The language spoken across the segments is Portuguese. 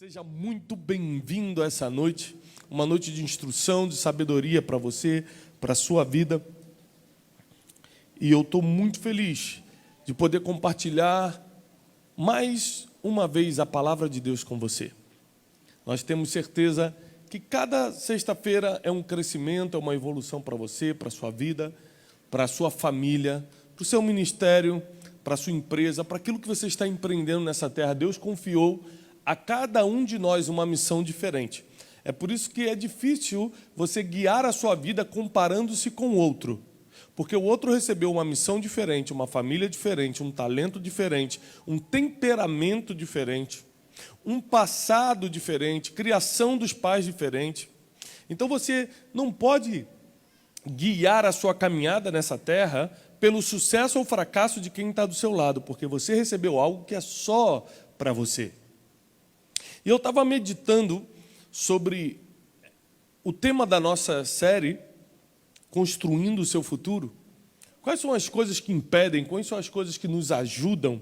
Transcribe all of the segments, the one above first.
Seja muito bem-vindo a essa noite, uma noite de instrução, de sabedoria para você, para a sua vida. E eu estou muito feliz de poder compartilhar mais uma vez a palavra de Deus com você. Nós temos certeza que cada sexta-feira é um crescimento, é uma evolução para você, para a sua vida, para a sua família, para o seu ministério, para a sua empresa, para aquilo que você está empreendendo nessa terra. Deus confiou a cada um de nós uma missão diferente. É por isso que é difícil você guiar a sua vida comparando-se com o outro. Porque o outro recebeu uma missão diferente, uma família diferente, um talento diferente, um temperamento diferente, um passado diferente, criação dos pais diferente. Então você não pode guiar a sua caminhada nessa terra pelo sucesso ou fracasso de quem está do seu lado, porque você recebeu algo que é só para você. E eu estava meditando sobre o tema da nossa série, Construindo o Seu Futuro. Quais são as coisas que impedem, quais são as coisas que nos ajudam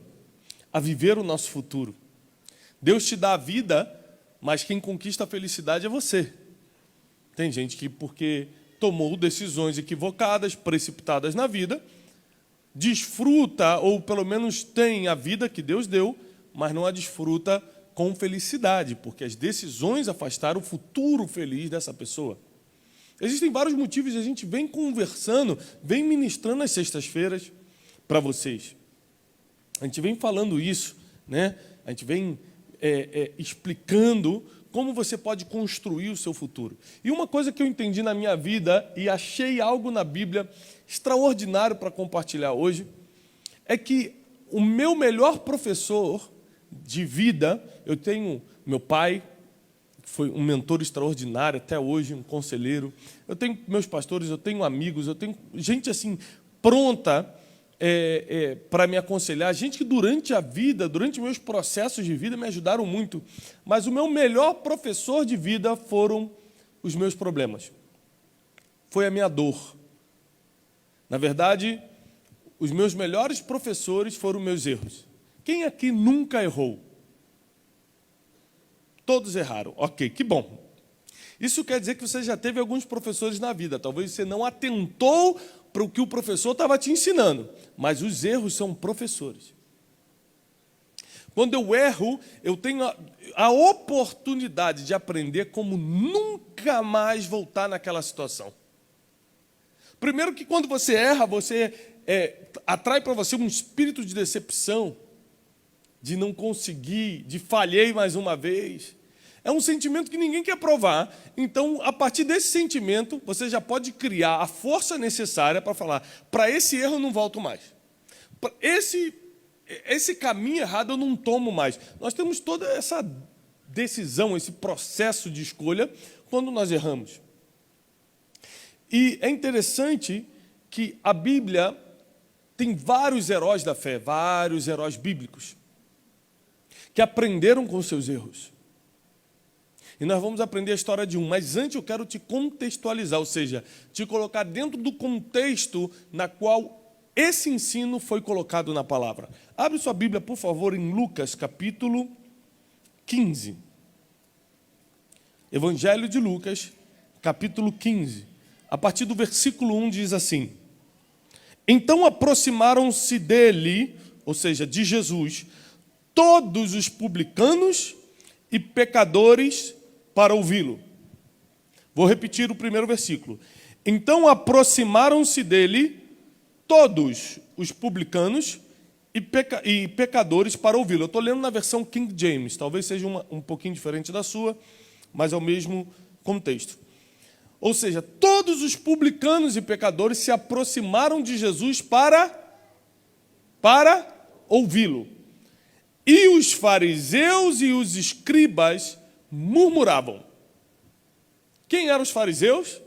a viver o nosso futuro? Deus te dá a vida, mas quem conquista a felicidade é você. Tem gente que, porque tomou decisões equivocadas, precipitadas na vida, desfruta, ou pelo menos tem a vida que Deus deu, mas não a desfruta com felicidade, porque as decisões afastaram o futuro feliz dessa pessoa. Existem vários motivos e a gente vem conversando, vem ministrando às sextas-feiras para vocês. A gente vem falando isso, né? A gente vem explicando como você pode construir o seu futuro. E uma coisa que eu entendi na minha vida e achei algo na Bíblia extraordinário para compartilhar hoje, é que o meu melhor professor de vida, eu tenho meu pai, que foi um mentor extraordinário até hoje, um conselheiro, eu tenho meus pastores, eu tenho amigos, eu tenho gente assim pronta para me aconselhar, gente que durante a vida, durante meus processos de vida me ajudaram muito, mas o meu melhor professor de vida foram os meus problemas, foi a minha dor. Na verdade, os meus melhores professores foram meus erros. Quem aqui nunca errou? Todos erraram. Ok, que bom. Isso quer dizer que você já teve alguns professores na vida. Talvez você não atentou para o que o professor estava te ensinando, mas os erros são professores. Quando eu erro, eu tenho a oportunidade de aprender como nunca mais voltar naquela situação. Primeiro que quando você erra, você atrai para você um espírito de decepção, de não conseguir, de falhei mais uma vez. É um sentimento que ninguém quer provar. Então, a partir desse sentimento, você já pode criar a força necessária para falar, para esse erro eu não volto mais. Esse caminho errado eu não tomo mais. Nós temos toda essa decisão, esse processo de escolha quando nós erramos. E é interessante que a Bíblia tem vários heróis da fé, vários heróis bíblicos, que aprenderam com seus erros. E nós vamos aprender a história de um, mas antes eu quero te contextualizar, ou seja, te colocar dentro do contexto na qual esse ensino foi colocado na palavra. Abre sua Bíblia, por favor, em Lucas, capítulo 15. Evangelho de Lucas, capítulo 15. A partir do versículo 1 diz assim: Então aproximaram-se dele, ou seja, de Jesus, todos os publicanos e pecadores para ouvi-lo. Vou repetir o primeiro versículo. Então aproximaram-se dele todos os publicanos e pecadores para ouvi-lo. Eu estou lendo na versão King James, talvez seja um pouquinho diferente da sua, mas é o mesmo contexto. Ou seja, todos os publicanos e pecadores se aproximaram de Jesus para ouvi-lo. E os fariseus e os escribas murmuravam. Quem eram os fariseus?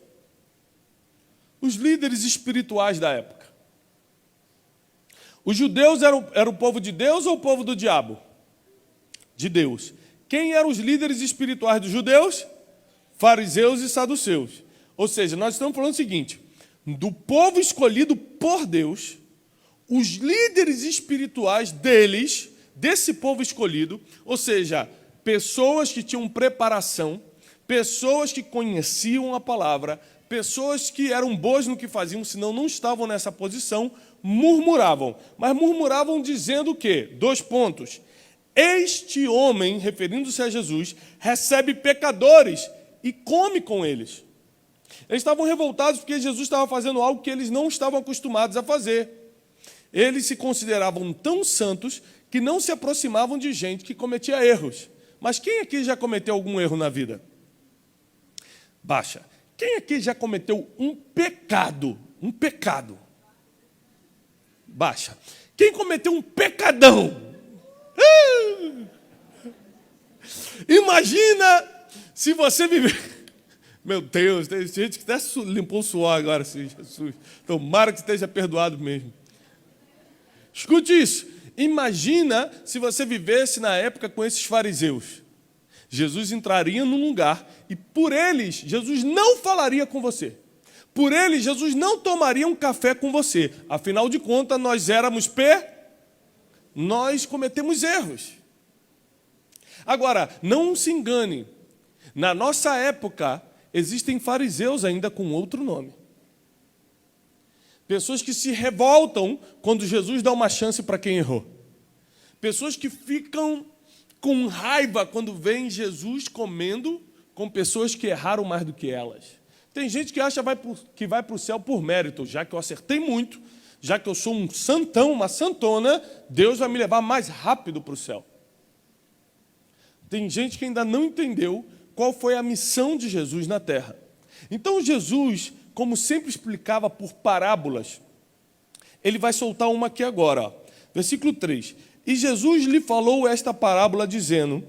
Os líderes espirituais da época. Os judeus eram o povo de Deus ou o povo do diabo? De Deus. Quem eram os líderes espirituais dos judeus? Fariseus e saduceus. Ou seja, nós estamos falando o seguinte, do povo escolhido por Deus, os líderes espirituais deles, desse povo escolhido, ou seja, pessoas que tinham preparação, pessoas que conheciam a palavra, pessoas que eram boas no que faziam, senão não estavam nessa posição, murmuravam. Mas murmuravam dizendo o quê? 2 pontos. Este homem, referindo-se a Jesus, recebe pecadores e come com eles. Eles estavam revoltados porque Jesus estava fazendo algo que eles não estavam acostumados a fazer. Eles se consideravam tão santos que não se aproximavam de gente que cometia erros. Mas quem aqui já cometeu algum erro na vida? Baixa. Quem aqui já cometeu um pecado? Um pecado. Baixa. Quem cometeu um pecadão? Imagina se você viver... Meu Deus, tem gente que até limpou o suor agora, assim, Jesus. Tomara que esteja perdoado mesmo. Escute isso. Imagina se você vivesse na época com esses fariseus. Jesus entraria num lugar e por eles, Jesus não falaria com você. Por eles, Jesus não tomaria um café com você. Afinal de contas, nós cometemos erros. Agora, não se engane. Na nossa época, existem fariseus ainda com outro nome. Pessoas que se revoltam quando Jesus dá uma chance para quem errou. Pessoas que ficam com raiva quando veem Jesus comendo com pessoas que erraram mais do que elas. Tem gente que acha que vai para o céu por mérito. Já que eu acertei muito, já que eu sou um santão, uma santona, Deus vai me levar mais rápido para o céu. Tem gente que ainda não entendeu qual foi a missão de Jesus na terra. Então Jesus, como sempre explicava por parábolas, ele vai soltar uma aqui agora. Ó. Versículo 3. E Jesus lhe falou esta parábola, dizendo: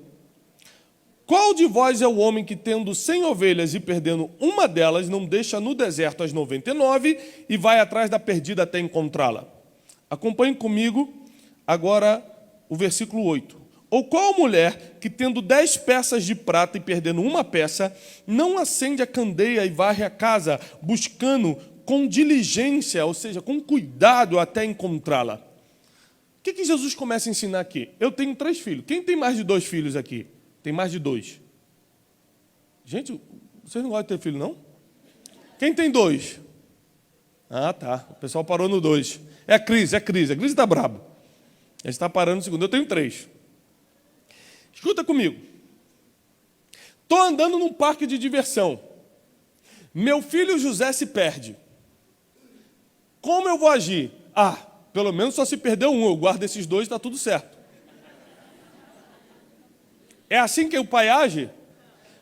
qual de vós é o homem que, tendo 100 ovelhas e perdendo uma delas, não deixa no deserto as 99 e vai atrás da perdida até encontrá-la? Acompanhe comigo agora o versículo 8. Ou qual mulher que, tendo 10 peças de prata e perdendo uma peça, não acende a candeia e varre a casa, buscando com diligência, ou seja, com cuidado até encontrá-la? O que Jesus começa a ensinar aqui? Eu tenho 3 filhos. Quem tem mais de 2 filhos aqui? Tem mais de 2? Gente, vocês não gostam de ter filho, não? Quem tem 2? Ah, tá. O pessoal parou no 2. É a Cris. A Cris está brabo. Ele está parando no segundo. Eu tenho 3. Escuta comigo. Estou andando num parque de diversão. Meu filho José se perde. Como eu vou agir? Pelo menos só se perdeu um. Eu guardo esses 2 e está tudo certo. É assim que o pai age?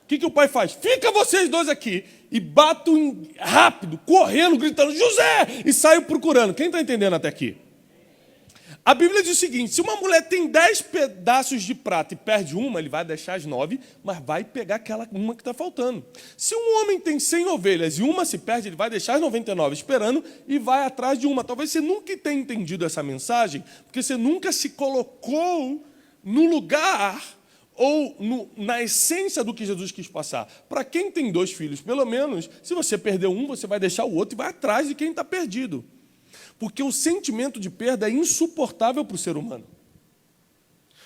O que o pai faz? Fica vocês 2 aqui. E bato rápido, correndo, gritando, José! E saio procurando. Quem está entendendo até aqui? A Bíblia diz o seguinte: se uma mulher tem 10 pedaços de prata e perde uma, ele vai deixar as 9, mas vai pegar aquela uma que está faltando. Se um homem tem 100 ovelhas e uma se perde, ele vai deixar as 99 esperando e vai atrás de uma. Talvez você nunca tenha entendido essa mensagem, porque você nunca se colocou no lugar ou na essência do que Jesus quis passar. Para quem tem 2 filhos, pelo menos, se você perder um, você vai deixar o outro e vai atrás de quem está perdido. Porque o sentimento de perda é insuportável para o ser humano.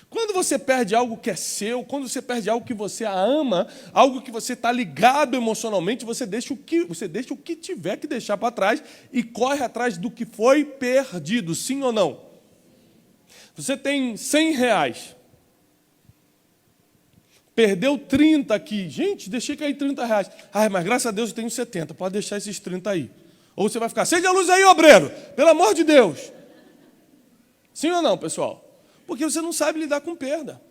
Quando você perde algo que é seu, quando você perde algo que você ama, algo que você está ligado emocionalmente, você deixa o que tiver que deixar para trás e corre atrás do que foi perdido, sim ou não? Você tem 100 reais. Perdeu 30 aqui. Gente, deixei cair 30 reais. Mas graças a Deus eu tenho 70. Pode deixar esses 30 aí. Ou você vai ficar, acende a luz aí, obreiro. Pelo amor de Deus. Sim ou não, pessoal? Porque você não sabe lidar com perda.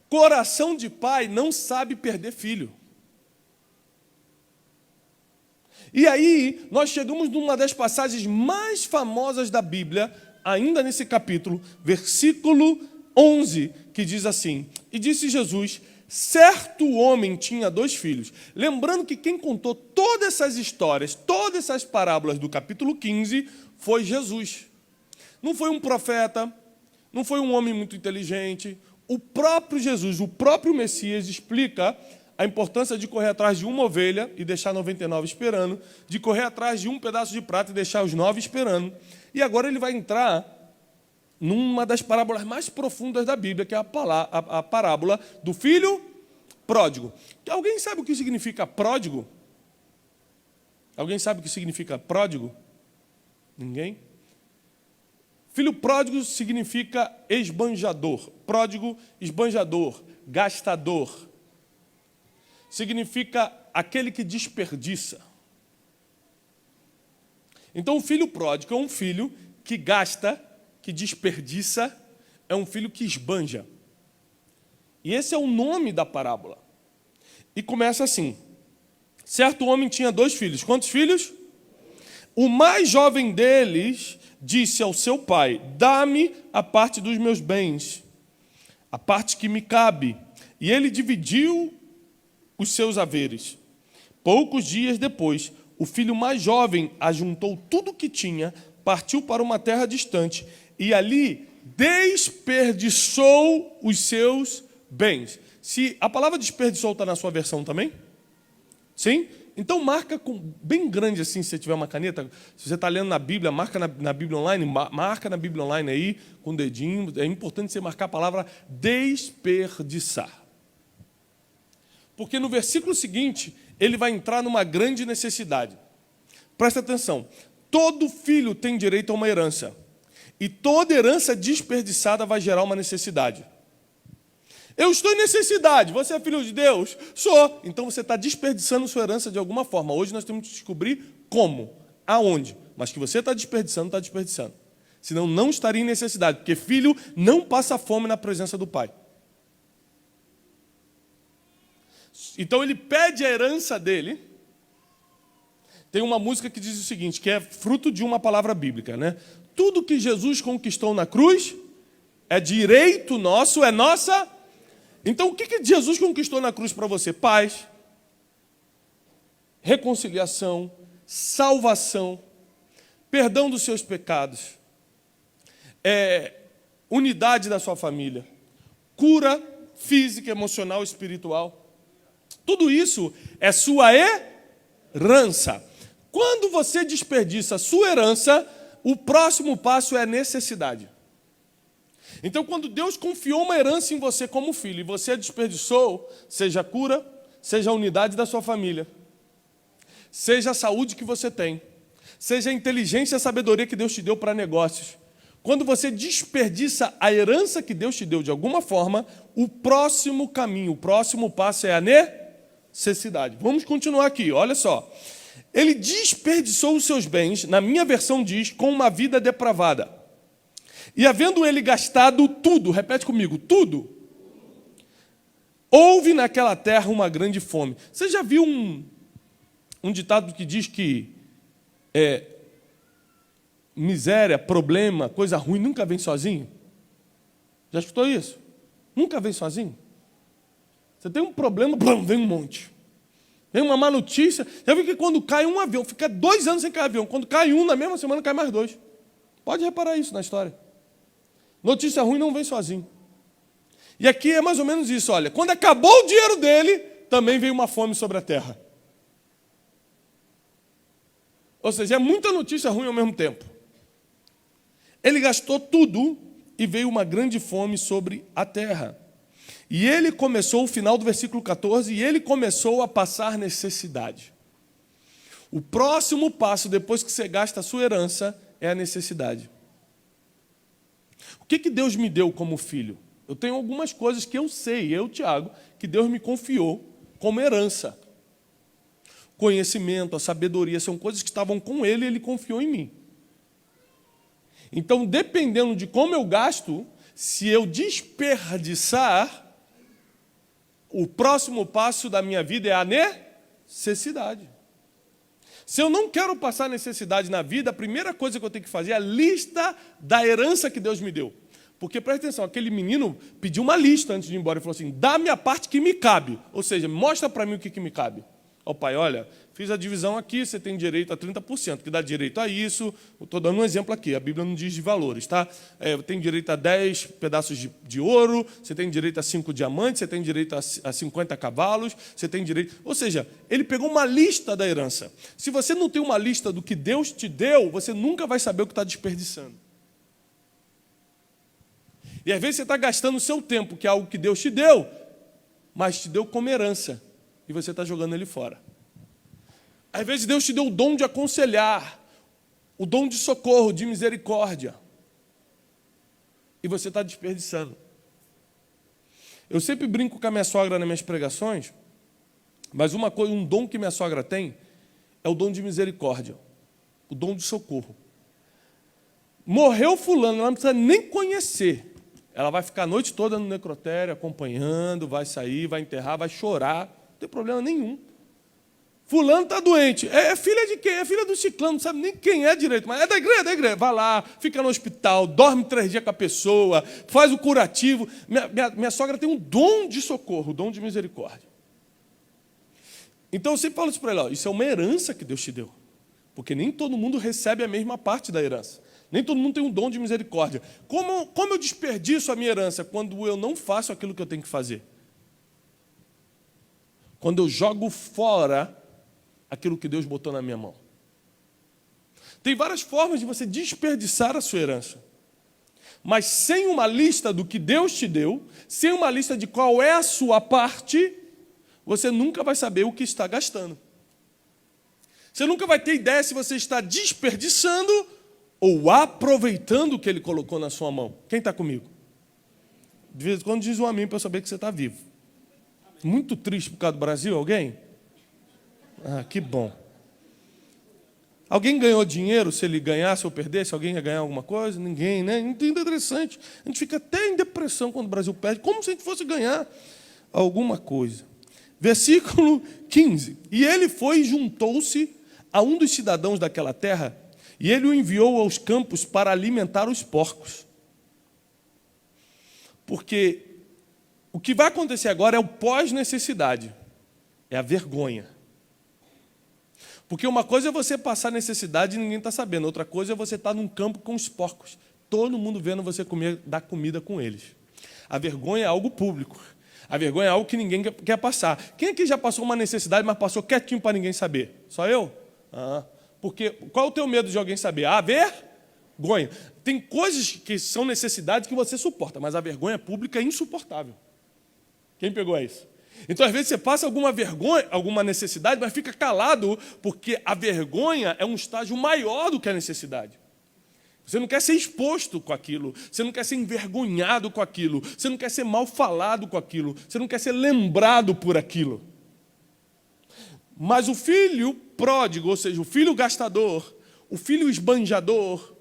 Coração de pai não sabe perder filho. E aí, nós chegamos numa das passagens mais famosas da Bíblia, ainda nesse capítulo, versículo 11, que diz assim: e disse Jesus, certo homem tinha 2 filhos. Lembrando que quem contou todas essas histórias, todas essas parábolas do capítulo 15, foi Jesus. Não foi um profeta, não foi um homem muito inteligente. O próprio Jesus, o próprio Messias, explica a importância de correr atrás de uma ovelha e deixar 99 esperando, de correr atrás de um pedaço de prata e deixar os 9 esperando. E agora ele vai entrar numa das parábolas mais profundas da Bíblia, que é a parábola do filho pródigo. Alguém sabe o que significa pródigo? Alguém sabe o que significa pródigo? Ninguém? Filho pródigo significa esbanjador. Pródigo, esbanjador, gastador. Significa aquele que desperdiça. Então, o filho pródigo é um filho que gasta, que desperdiça, é um filho que esbanja. E esse é o nome da parábola. E começa assim. Certo homem tinha 2 filhos. Quantos filhos? O mais jovem deles disse ao seu pai: dá-me a parte dos meus bens, a parte que me cabe. E ele dividiu os seus haveres. Poucos dias depois, o filho mais jovem ajuntou tudo o que tinha, partiu para uma terra distante e ali desperdiçou os seus bens. Se a palavra desperdiçou está na sua versão também? Sim? Então marca bem grande assim, se você tiver uma caneta. Se você está lendo na Bíblia, marca na Bíblia Online, marca na Bíblia Online aí, com o dedinho. É importante você marcar a palavra desperdiçar. Porque no versículo seguinte, ele vai entrar numa grande necessidade. Presta atenção. Todo filho tem direito a uma herança. E toda herança desperdiçada vai gerar uma necessidade. Eu estou em necessidade. Você é filho de Deus? Sou. Então você está desperdiçando sua herança de alguma forma. Hoje nós temos que descobrir como, aonde. Mas que você está desperdiçando, está desperdiçando. Senão não estaria em necessidade. Porque filho não passa fome na presença do pai. Então ele pede a herança dele. Tem uma música que diz o seguinte, que é fruto de uma palavra bíblica, né? Tudo que Jesus conquistou na cruz é direito nosso, é nossa. Então o que Jesus conquistou na cruz para você? Paz, reconciliação, salvação, perdão dos seus pecados, unidade da sua família, cura física, emocional, espiritual. Tudo isso é sua herança. Quando você desperdiça a sua herança, o próximo passo é a necessidade. Então, quando Deus confiou uma herança em você como filho, e você a desperdiçou, seja a cura, seja a unidade da sua família, seja a saúde que você tem, seja a inteligência e a sabedoria que Deus te deu para negócios. Quando você desperdiça a herança que Deus te deu de alguma forma, o próximo caminho, o próximo passo é a necessidade. Vamos continuar aqui, olha só. Ele desperdiçou os seus bens, na minha versão diz, com uma vida depravada. E havendo ele gastado tudo, repete comigo, tudo, houve naquela terra uma grande fome. Você já viu um ditado que diz que miséria, problema, coisa ruim nunca vem sozinho? Já escutou isso? Nunca vem sozinho? Você tem um problema, vem um monte. Vem uma má notícia. Já viu que quando cai um avião, fica 2 anos sem cair avião. Quando cai um, na mesma semana cai mais 2. Pode reparar isso na história. Notícia ruim não vem sozinho. E aqui é mais ou menos isso, olha. Quando acabou o dinheiro dele, também veio uma fome sobre a terra. Ou seja, é muita notícia ruim ao mesmo tempo. Ele gastou tudo e veio uma grande fome sobre a terra. E ele começou, o final do versículo 14, e ele começou a passar necessidade. O próximo passo, depois que você gasta a sua herança, é a necessidade. O que Deus me deu como filho? Eu tenho algumas coisas que eu sei, Tiago, que Deus me confiou como herança. Conhecimento, a sabedoria, são coisas que estavam com ele e ele confiou em mim. Então, dependendo de como eu gasto, se eu desperdiçar, o próximo passo da minha vida é a necessidade. Se eu não quero passar necessidade na vida, a primeira coisa que eu tenho que fazer é a lista da herança que Deus me deu. Porque, presta atenção, aquele menino pediu uma lista antes de ir embora e falou assim, dá-me a parte que me cabe. Ou seja, mostra para mim o que me cabe. Ó pai, olha, fiz a divisão aqui, você tem direito a 30%, que dá direito a isso. Estou dando um exemplo aqui, a Bíblia não diz de valores, tá? Tem direito a 10 pedaços de ouro, você tem direito a 5 diamantes, você tem direito a 50 cavalos, você tem direito... Ou seja, ele pegou uma lista da herança. Se você não tem uma lista do que Deus te deu, você nunca vai saber o que está desperdiçando. E às vezes você está gastando o seu tempo, que é algo que Deus te deu, mas te deu como herança, e você está jogando ele fora. Às vezes Deus te deu o dom de aconselhar, o dom de socorro, de misericórdia, e você está desperdiçando. Eu sempre brinco com a minha sogra nas minhas pregações, mas uma coisa, um dom que minha sogra tem é o dom de misericórdia, o dom de socorro. Morreu fulano, ela não precisa nem conhecer. Ela vai ficar a noite toda no necrotério, acompanhando, vai sair, vai enterrar, vai chorar, não tem problema nenhum. Fulano está doente. É filha de quem? É filha do ciclano, não sabe nem quem é direito, mas é da igreja, da igreja. Vai lá, fica no hospital, dorme 3 dias com a pessoa, faz o curativo. Minha sogra tem um dom de socorro, um dom de misericórdia. Então eu sempre falo isso para ela, isso é uma herança que Deus te deu. Porque nem todo mundo recebe a mesma parte da herança. Nem todo mundo tem um dom de misericórdia. Como eu desperdiço a minha herança quando eu não faço aquilo que eu tenho que fazer? Quando eu jogo fora aquilo que Deus botou na minha mão. Tem várias formas de você desperdiçar a sua herança. Mas sem uma lista do que Deus te deu, sem uma lista de qual é a sua parte, você nunca vai saber o que está gastando. Você nunca vai ter ideia se você está desperdiçando ou aproveitando o que Ele colocou na sua mão. Quem está comigo? De vez em quando diz um amém para eu saber que você está vivo. Muito triste por causa do Brasil, alguém? Ah, que bom. Alguém ganhou dinheiro se ele ganhasse ou perdesse? Alguém ia ganhar alguma coisa? Ninguém, né? Interessante. A gente fica até em depressão quando o Brasil perde, como se a gente fosse ganhar alguma coisa. Versículo 15. E ele foi e juntou-se a um dos cidadãos daquela terra, e ele o enviou aos campos para alimentar os porcos. Porque o que vai acontecer agora é o pós-necessidade, é a vergonha. Porque uma coisa é você passar necessidade e ninguém está sabendo, outra coisa é você estar num campo com os porcos, todo mundo vendo você comer, dar comida com eles. A vergonha é algo público, a vergonha é algo que ninguém quer passar. Quem aqui já passou uma necessidade, mas passou quietinho para ninguém saber? Só eu? Porque qual é o teu medo de alguém saber? A vergonha. Tem coisas que são necessidades que você suporta, mas a vergonha pública é insuportável. Quem pegou isso? Então, às vezes, você passa alguma vergonha, alguma necessidade, mas fica calado, porque a vergonha é um estágio maior do que a necessidade. Você não quer ser exposto com aquilo, você não quer ser envergonhado com aquilo, você não quer ser mal falado com aquilo, você não quer ser lembrado por aquilo. Mas o filho pródigo, ou seja, o filho gastador, o filho esbanjador,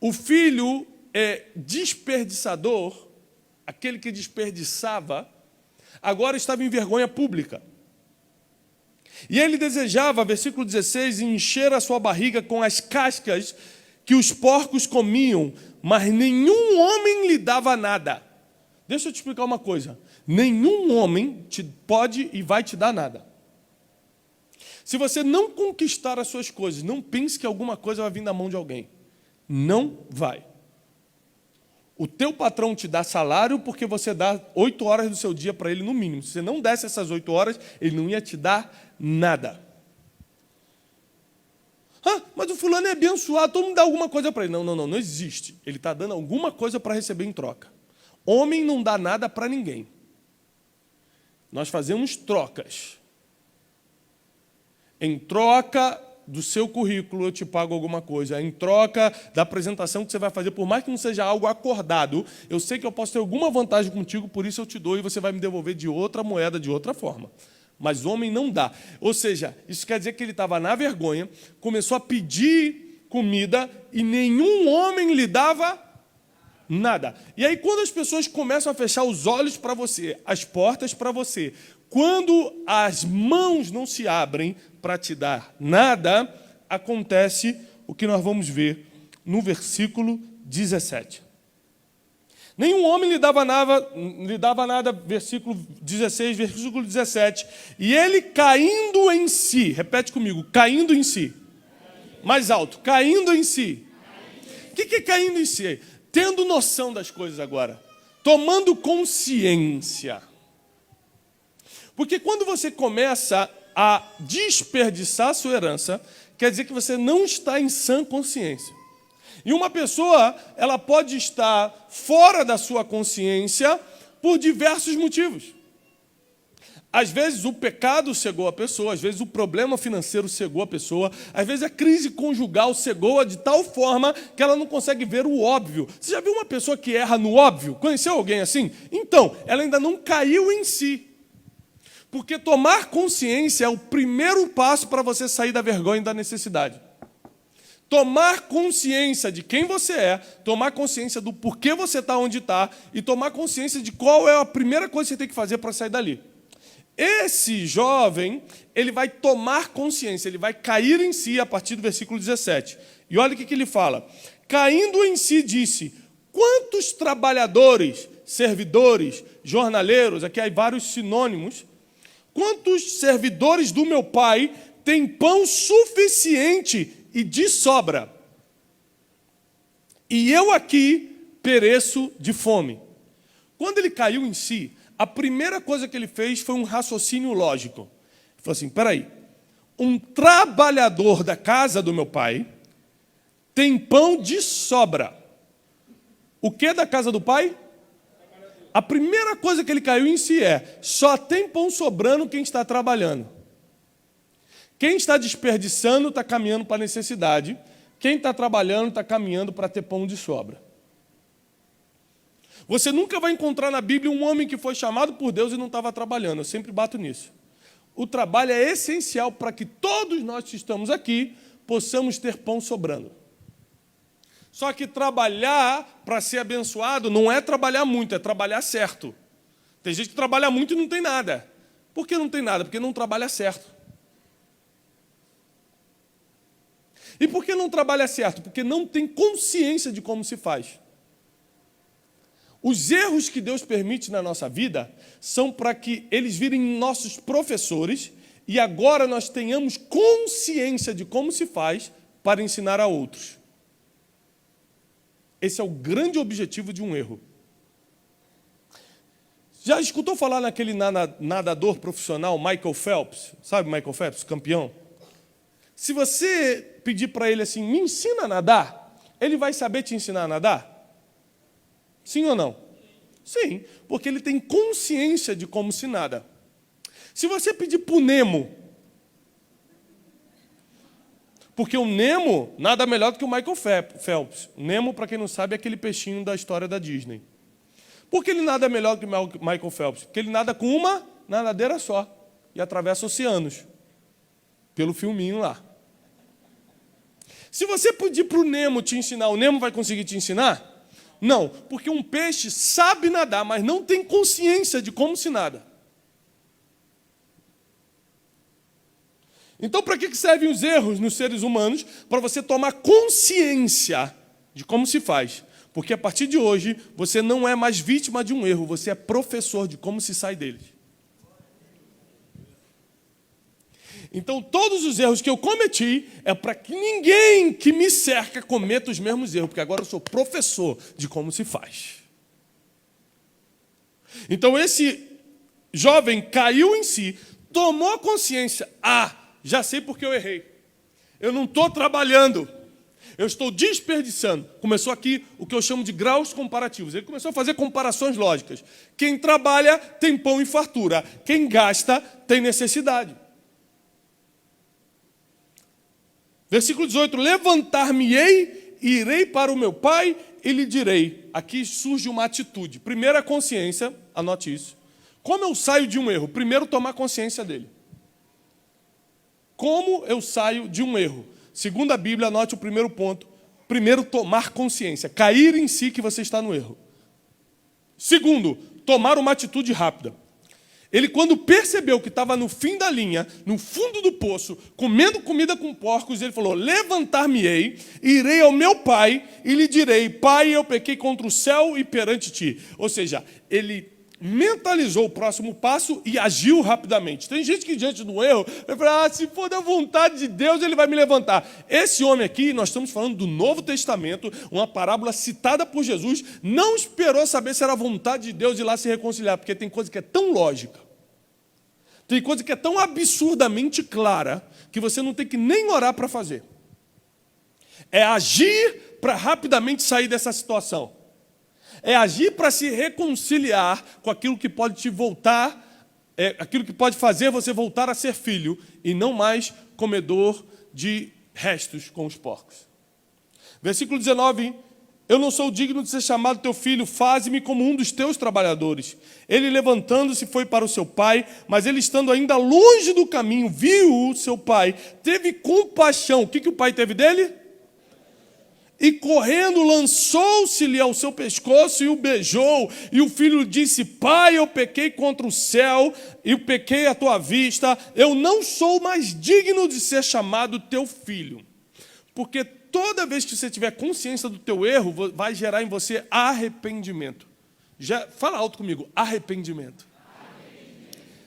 o filho desperdiçador, aquele que desperdiçava, agora estava em vergonha pública. E ele desejava, versículo 16, encher a sua barriga com as cascas que os porcos comiam, mas nenhum homem lhe dava nada. Deixa eu te explicar uma coisa. Nenhum homem pode e vai te dar nada. Se você não conquistar as suas coisas, não pense que alguma coisa vai vir da mão de alguém. Não vai. O teu patrão te dá salário porque você dá 8 horas do seu dia para ele no mínimo. Se você não desse essas 8 horas, ele não ia te dar nada. Mas o fulano é abençoado, todo mundo dá alguma coisa para ele. Não existe. Ele está dando alguma coisa para receber em troca. Homem não dá nada para ninguém. Nós fazemos trocas. Em troca do seu currículo, eu te pago alguma coisa. Em troca da apresentação que você vai fazer, por mais que não seja algo acordado, eu sei que eu posso ter alguma vantagem contigo, por isso eu te dou e você vai me devolver de outra moeda, de outra forma. Mas homem não dá. Ou seja, isso quer dizer que ele estava na vergonha, começou a pedir comida e nenhum homem lhe dava nada. E aí, quando as pessoas começam a fechar os olhos para você, as portas para você, quando as mãos não se abrem para te dar nada, acontece o que nós vamos ver no versículo 17. Nenhum homem lhe dava nada, versículo 16, versículo 17. E ele caindo em si, repete comigo, caindo em si. Mais alto, caindo em si. O que é caindo em si? Tendo noção das coisas agora, tomando consciência. Porque quando você começa a desperdiçar a sua herança, quer dizer que você não está em sã consciência. E uma pessoa, ela pode estar fora da sua consciência por diversos motivos. Às vezes o pecado cegou a pessoa, às vezes o problema financeiro cegou a pessoa, às vezes a crise conjugal cegou-a de tal forma que ela não consegue ver o óbvio. Você já viu uma pessoa que erra no óbvio? Conheceu alguém assim? Então, ela ainda não caiu em si. Porque tomar consciência é o primeiro passo para você sair da vergonha e da necessidade. Tomar consciência de quem você é, tomar consciência do porquê você está onde está e tomar consciência de qual é a primeira coisa que você tem que fazer para sair dali. Esse jovem, ele vai tomar consciência, ele vai cair em si a partir do versículo 17. E olha o que ele fala. Caindo em si, disse, quantos trabalhadores, servidores, jornaleiros, aqui há vários sinônimos, quantos servidores do meu pai têm pão suficiente e de sobra? E eu aqui pereço de fome. Quando ele caiu em si, a primeira coisa que ele fez foi um raciocínio lógico. Ele falou assim, peraí, um trabalhador da casa do meu pai tem pão de sobra. O que da casa do pai? A primeira coisa que ele caiu em si é, só tem pão sobrando quem está trabalhando. Quem está desperdiçando está caminhando para a necessidade. Quem está trabalhando está caminhando para ter pão de sobra. Você nunca vai encontrar na Bíblia um homem que foi chamado por Deus e não estava trabalhando. Eu sempre bato nisso. O trabalho é essencial para que todos nós que estamos aqui possamos ter pão sobrando. Só que trabalhar para ser abençoado não é trabalhar muito, é trabalhar certo. Tem gente que trabalha muito e não tem nada. Por que não tem nada? Porque não trabalha certo. E por que não trabalha certo? Porque não tem consciência de como se faz. Os erros que Deus permite na nossa vida são para que eles virem nossos professores e agora nós tenhamos consciência de como se faz para ensinar a outros. Esse é o grande objetivo de um erro. Já escutou falar naquele nadador profissional Michael Phelps? Sabe Michael Phelps, campeão? Se você pedir para ele assim, me ensina a nadar, ele vai saber te ensinar a nadar? Sim ou não? Sim, porque ele tem consciência de como se nada. Se você pedir para o Nemo, porque o Nemo nada melhor do que o Michael Phelps. Nemo, para quem não sabe, é aquele peixinho da história da Disney. Por que ele nada melhor do que o Michael Phelps? Porque ele nada com uma nadadeira só e atravessa oceanos, pelo filminho lá. Se você pedir para o Nemo te ensinar, o Nemo vai conseguir te ensinar? Não, porque um peixe sabe nadar, mas não tem consciência de como se nada. Então, para que servem os erros nos seres humanos? Para você tomar consciência de como se faz. Porque a partir de hoje, você não é mais vítima de um erro, você é professor de como se sai deles. Então, todos os erros que eu cometi é para que ninguém que me cerca cometa os mesmos erros, porque agora eu sou professor de como se faz. Então, esse jovem caiu em si, tomou consciência. Já sei porque eu errei. Eu não estou trabalhando, eu estou desperdiçando. Começou aqui o que eu chamo de graus comparativos. Ele começou a fazer comparações lógicas. Quem trabalha tem pão e fartura, quem gasta tem necessidade. Versículo 18, levantar-me-ei, irei para o meu pai e lhe direi. Aqui surge uma atitude. Primeiro, a consciência, anote isso. Como eu saio de um erro? Primeiro, tomar consciência dele. Como eu saio de um erro? Segundo a Bíblia, anote o primeiro ponto. Primeiro, tomar consciência. Cair em si que você está no erro. Segundo, tomar uma atitude rápida. Ele, quando percebeu que estava no fim da linha, no fundo do poço, comendo comida com porcos, ele falou, levantar-me-ei, irei ao meu pai e lhe direi, pai, eu pequei contra o céu e perante ti. Ou seja, ele mentalizou o próximo passo e agiu rapidamente. Tem gente que diante do erro, vai falar, se for da vontade de Deus, ele vai me levantar. Esse homem aqui, nós estamos falando do Novo Testamento, uma parábola citada por Jesus, não esperou saber se era a vontade de Deus ir lá se reconciliar, porque tem coisa que é tão lógica, tem coisa que é tão absurdamente clara, que você não tem que nem orar para fazer. É agir para rapidamente sair dessa situação. É agir para se reconciliar com aquilo que pode te voltar, aquilo que pode fazer você voltar a ser filho e não mais comedor de restos com os porcos. Versículo 19: eu não sou digno de ser chamado teu filho, faze-me como um dos teus trabalhadores. Ele, levantando-se, foi para o seu pai, mas ele, estando ainda longe do caminho, viu o seu pai, teve compaixão. O que o pai teve dele? E correndo, lançou-se-lhe ao seu pescoço e o beijou. E o filho disse: pai, eu pequei contra o céu e pequei à tua vista. Eu não sou mais digno de ser chamado teu filho. Porque toda vez que você tiver consciência do teu erro, vai gerar em você arrependimento. Fala alto comigo: arrependimento.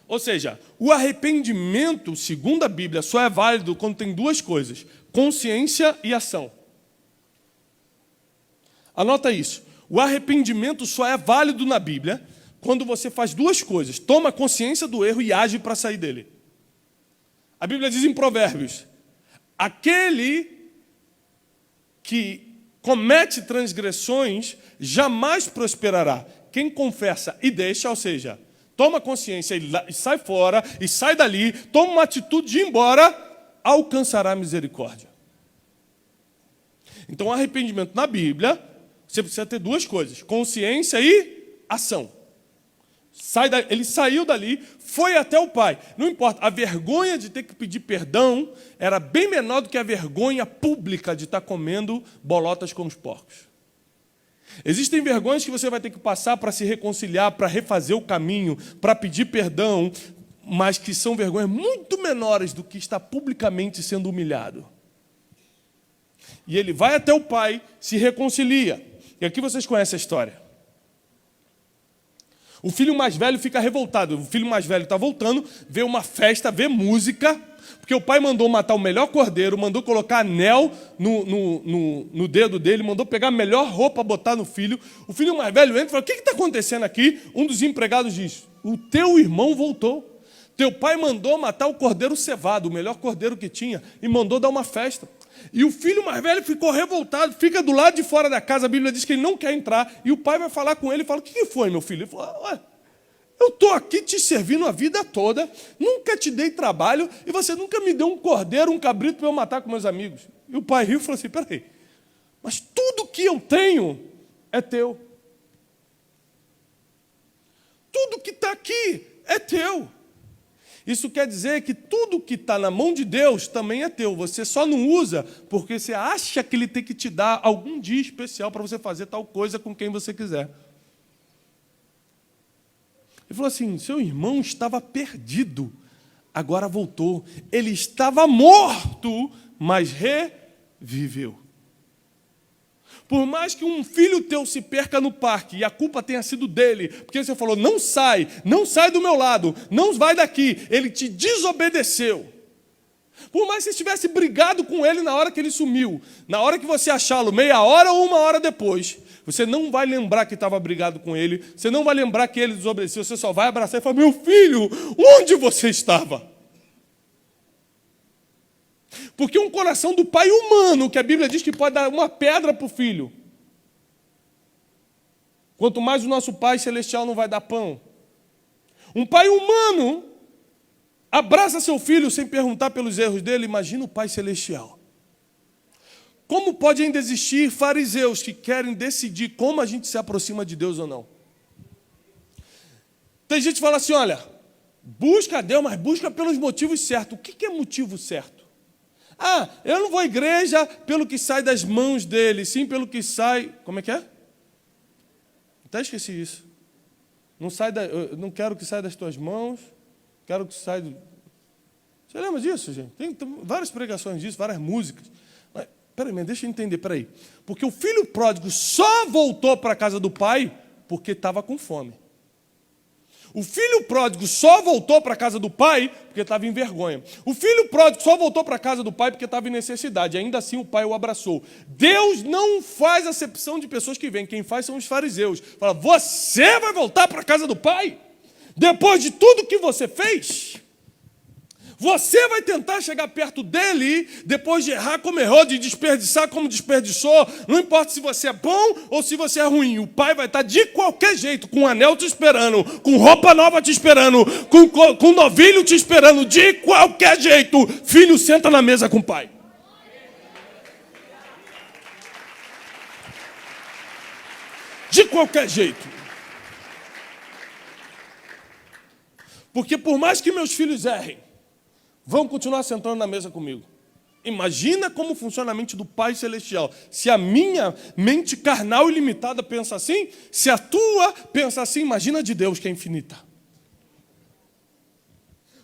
Ou seja, o arrependimento, segundo a Bíblia, só é válido quando tem duas coisas: consciência e ação. Anota isso. O arrependimento só é válido na Bíblia quando você faz duas coisas: toma consciência do erro e age para sair dele. A Bíblia diz em Provérbios: aquele que comete transgressões jamais prosperará. Quem confessa e deixa, ou seja, toma consciência e sai fora, e sai dali, toma uma atitude de ir embora, alcançará misericórdia. Então, arrependimento na Bíblia, você precisa ter duas coisas: consciência e ação. Ele saiu dali, foi até o pai. Não importa, a vergonha de ter que pedir perdão era bem menor do que a vergonha pública de estar comendo bolotas com os porcos. Existem vergonhas que você vai ter que passar para se reconciliar, para refazer o caminho, para pedir perdão, mas que são vergonhas muito menores do que estar publicamente sendo humilhado. E ele vai até o pai, se reconcilia. E aqui vocês conhecem a história. O filho mais velho fica revoltado. O filho mais velho está voltando, vê uma festa, vê música, porque o pai mandou matar o melhor cordeiro, mandou colocar anel no dedo dele, mandou pegar a melhor roupa, botar no filho. O filho mais velho entra e fala: o que está acontecendo aqui? Um dos empregados diz: o teu irmão voltou. Teu pai mandou matar o cordeiro cevado, o melhor cordeiro que tinha, e mandou dar uma festa. E o filho mais velho ficou revoltado, fica do lado de fora da casa. A Bíblia diz que ele não quer entrar. E o pai vai falar com ele e fala: o que foi, meu filho? Ele falou: ué, eu estou aqui te servindo a vida toda, nunca te dei trabalho, e você nunca me deu um cordeiro, um cabrito para eu matar com meus amigos. E o pai riu e falou assim: peraí, mas tudo que eu tenho é teu. Tudo que está aqui é teu. Isso quer dizer que tudo que está na mão de Deus também é teu. Você só não usa porque você acha que Ele tem que te dar algum dia especial para você fazer tal coisa com quem você quiser. Ele falou assim: seu irmão estava perdido, agora voltou. Ele estava morto, mas reviveu. Por mais que um filho teu se perca no parque e a culpa tenha sido dele, porque você falou: não sai do meu lado, não vai daqui, ele te desobedeceu. Por mais que você tivesse brigado com ele na hora que ele sumiu, na hora que você achá-lo, meia hora ou uma hora depois, você não vai lembrar que estava brigado com ele, você não vai lembrar que ele desobedeceu, você só vai abraçar e falar: meu filho, onde você estava? Porque um coração do pai humano, que a Bíblia diz que pode dar uma pedra para o filho, quanto mais o nosso Pai Celestial não vai dar pão. Um pai humano abraça seu filho sem perguntar pelos erros dele. Imagina o Pai Celestial. Como pode ainda existir fariseus que querem decidir como a gente se aproxima de Deus ou não? Tem gente que fala assim: olha, busca a Deus, mas busca pelos motivos certos. O que é motivo certo? Ah, eu não vou à igreja pelo que sai das mãos dele, sim pelo que sai... Como é que é? Até esqueci isso. Eu não quero que saia das tuas mãos, quero que saia... Você lembra disso, gente? Tem várias pregações disso, várias músicas. Mas, peraí, deixa eu entender, peraí. Porque o filho pródigo só voltou para a casa do pai porque estava com fome. O filho pródigo só voltou para a casa do pai porque estava em vergonha. O filho pródigo só voltou para a casa do pai porque estava em necessidade. Ainda assim o pai o abraçou. Deus não faz acepção de pessoas que vêm. Quem faz são os fariseus. Fala: você vai voltar para a casa do pai? Depois de tudo que você fez? Você vai tentar chegar perto dele, depois de errar como errou, de desperdiçar como desperdiçou. Não importa se você é bom ou se você é ruim. O pai vai estar de qualquer jeito, com um anel te esperando, com roupa nova te esperando, com novilho te esperando, de qualquer jeito. Filho, senta na mesa com o pai. De qualquer jeito. Porque por mais que meus filhos errem, vão continuar sentando na mesa comigo. Imagina como funciona a mente do Pai Celestial. Se a minha mente carnal e limitada pensa assim, se a tua pensa assim, imagina a de Deus que é infinita.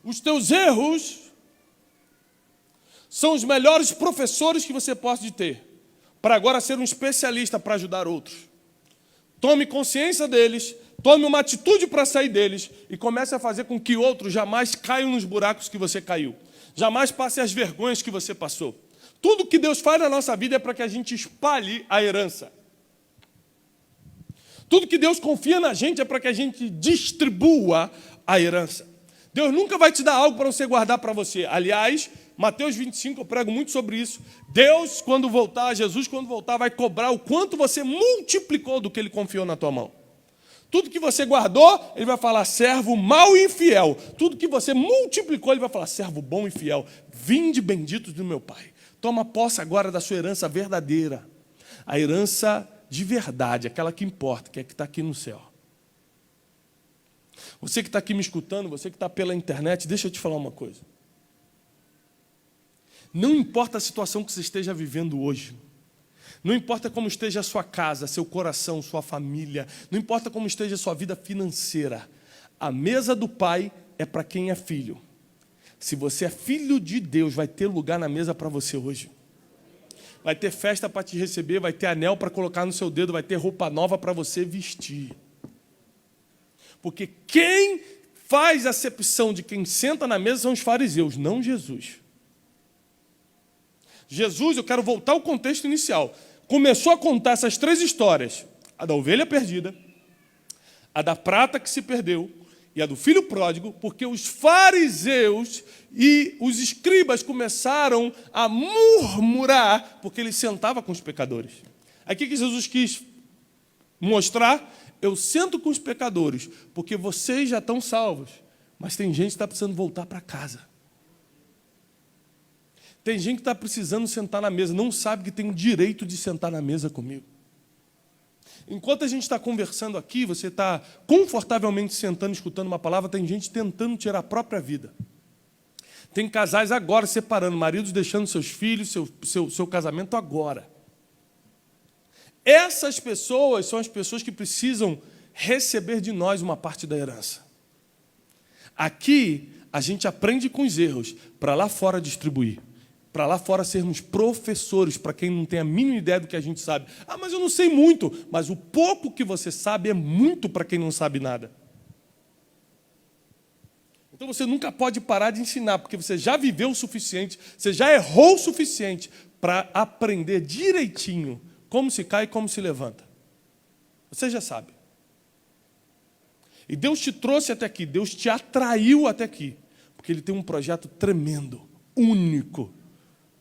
Os teus erros são os melhores professores que você pode ter, para agora ser um especialista para ajudar outros. Tome consciência deles, tome uma atitude para sair deles e comece a fazer com que outros jamais caiam nos buracos que você caiu. Jamais passe as vergonhas que você passou. Tudo que Deus faz na nossa vida é para que a gente espalhe a herança. Tudo que Deus confia na gente é para que a gente distribua a herança. Deus nunca vai te dar algo para você guardar para você. Aliás, Mateus 25, eu prego muito sobre isso. Deus, quando voltar, Jesus, quando voltar, vai cobrar o quanto você multiplicou do que Ele confiou na tua mão. Tudo que você guardou, Ele vai falar servo mau e infiel. Tudo que você multiplicou, Ele vai falar servo bom e fiel. Vinde benditos do meu Pai. Toma posse agora da sua herança verdadeira. A herança de verdade, aquela que importa, que é que está aqui no céu. Você que está aqui me escutando, você que está pela internet, deixa eu te falar uma coisa. Não importa a situação que você esteja vivendo hoje. Não importa como esteja a sua casa, seu coração, sua família. Não importa como esteja a sua vida financeira. A mesa do Pai é para quem é filho. Se você é filho de Deus, vai ter lugar na mesa para você hoje. Vai ter festa para te receber, vai ter anel para colocar no seu dedo, vai ter roupa nova para você vestir. Porque quem faz a acepção de quem senta na mesa são os fariseus, não Jesus. Jesus, eu quero voltar ao contexto inicial. Começou a contar essas três histórias. A da ovelha perdida, a da prata que se perdeu e a do filho pródigo, porque os fariseus e os escribas começaram a murmurar, porque ele sentava com os pecadores. Aqui que Jesus quis mostrar, eu sento com os pecadores, porque vocês já estão salvos, mas tem gente que está precisando voltar para casa. Tem gente que está precisando sentar na mesa, não sabe que tem o direito de sentar na mesa comigo. Enquanto a gente está conversando aqui, você está confortavelmente sentando, escutando uma palavra, tem gente tentando tirar a própria vida. Tem casais agora separando, maridos deixando seus filhos, seu casamento agora. Essas pessoas são as pessoas que precisam receber de nós uma parte da herança. Aqui, a gente aprende com os erros, para lá fora distribuir. Para lá fora sermos professores, para quem não tem a mínima ideia do que a gente sabe. Ah, mas eu não sei muito. Mas o pouco que você sabe é muito para quem não sabe nada. Então você nunca pode parar de ensinar, porque você já viveu o suficiente, você já errou o suficiente para aprender direitinho como se cai e como se levanta. Você já sabe. E Deus te trouxe até aqui, Deus te atraiu até aqui, porque Ele tem um projeto tremendo, único,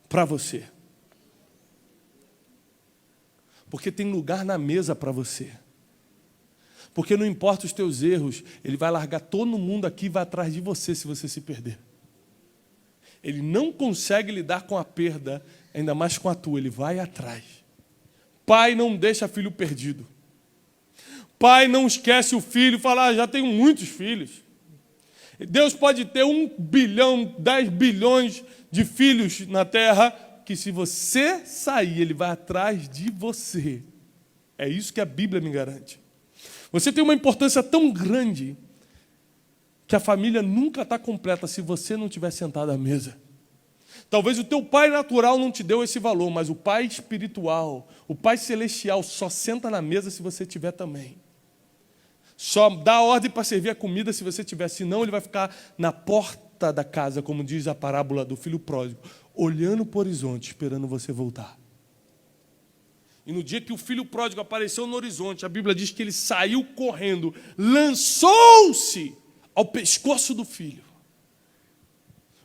para você. Porque tem lugar na mesa para você. Porque não importa os teus erros, Ele vai largar todo mundo aqui e vai atrás de você se você se perder. Ele não consegue lidar com a perda, ainda mais com a tua, Ele vai atrás. Pai não deixa filho perdido. Pai não esquece o filho e fala, já tenho muitos filhos. Deus pode ter 1 bilhão, 10 bilhões de filhos na terra, que se você sair, Ele vai atrás de você. É isso que a Bíblia me garante. Você tem uma importância tão grande que a família nunca está completa se você não estiver sentado à mesa. Talvez o teu pai natural não te deu esse valor, mas o pai espiritual, o pai celestial só senta na mesa se você tiver também. Só dá ordem para servir a comida se você tiver, senão ele vai ficar na porta da casa, como diz a parábola do filho pródigo, olhando para o horizonte, esperando você voltar. E no dia que o filho pródigo apareceu no horizonte, a Bíblia diz que ele saiu correndo, lançou-se ao pescoço do filho.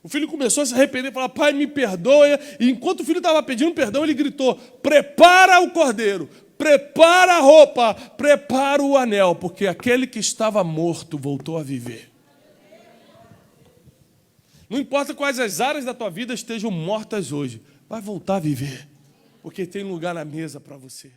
O filho começou a se arrepender, falar, pai, me perdoa. E enquanto o filho estava pedindo perdão, ele gritou, prepara o cordeiro, prepara a roupa, prepara o anel, porque aquele que estava morto voltou a viver. Não importa quais as áreas da tua vida estejam mortas hoje, vai voltar a viver, porque tem lugar na mesa para você.